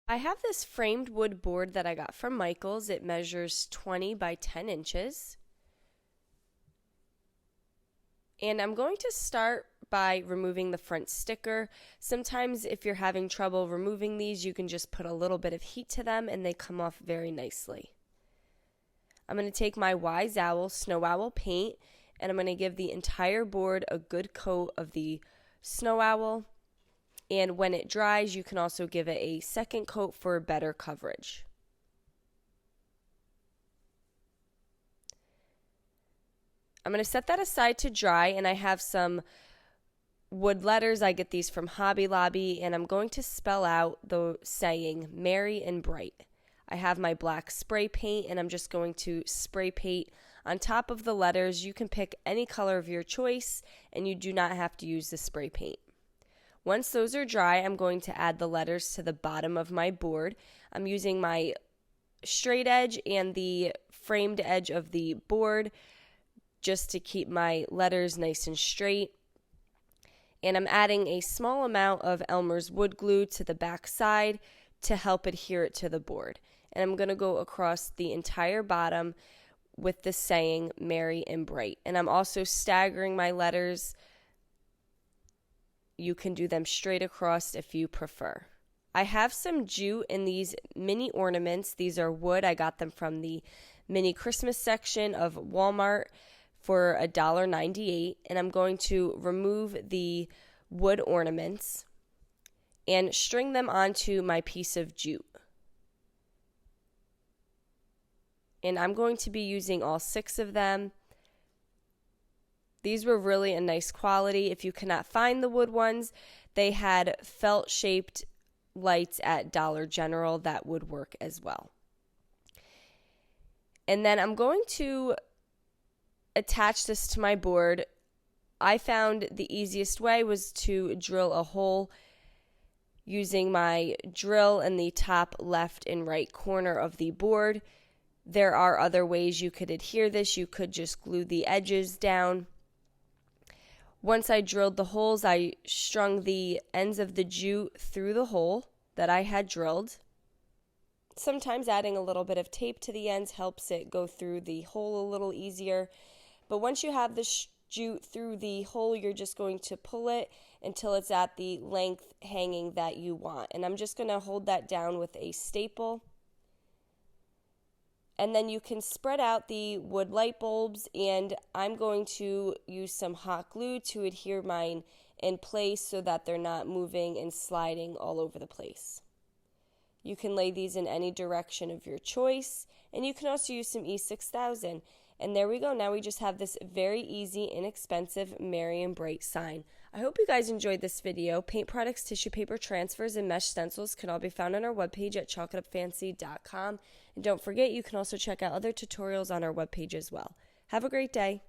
I have this framed wood board that I got from Michaels. It measures 20 by 10 inches. And I'm going to start by removing the front sticker. Sometimes if you're having trouble removing these, you can just put a little bit of heat to them and they come off very nicely. I'm going to take my Wise Owl Snow Owl paint and I'm going to give the entire board a good coat of the Snow Owl. And when it dries, you can also give it a second coat for better coverage. I'm going to set that aside to dry, and I have some wood letters. I get these from Hobby Lobby, and I'm going to spell out the saying merry and bright. I have my black spray paint, and I'm just going to spray paint on top of the letters. You can pick any color of your choice, and you do not have to use the spray paint. Once those are dry, I'm going to add the letters to the bottom of my board. I'm using my straight edge and the framed edge of the board just to keep my letters nice and straight. And I'm adding a small amount of Elmer's wood glue to the back side to help adhere it to the board. And I'm going to go across the entire bottom with the saying merry and bright. And I'm also staggering my letters. You can do them straight across if you prefer. I have some jute in these mini ornaments. These are wood. I got them from the mini Christmas section of Walmart for $1.98. And I'm going to remove the wood ornaments and string them onto my piece of jute. And I'm going to be using all 6 of them. These were really a nice quality. If you cannot find the wood ones, they had felt-shaped lights at Dollar General that would work as well. And then I'm going to attach this to my board. I found the easiest way was to drill a hole using my drill in the top left and right corner of the board. There are other ways you could adhere this. You could just glue the edges down. Once I drilled the holes, I strung the ends of the jute through the hole that I had drilled. Sometimes adding a little bit of tape to the ends helps it go through the hole a little easier. But once you have the jute through the hole, you're just going to pull it until it's at the length hanging that you want. And I'm just going to hold that down with a staple. And then you can spread out the wood light bulbs, and I'm going to use some hot glue to adhere mine in place so that they're not moving and sliding all over the place. You can lay these in any direction of your choice, and you can also use some E6000. And there we go. Now we just have this very easy, inexpensive merry and bright sign. I hope you guys enjoyed this video. Paint products, tissue paper transfers, and mesh stencils can all be found on our webpage at chalkitupfancy.com. And don't forget, you can also check out other tutorials on our webpage as well. Have a great day.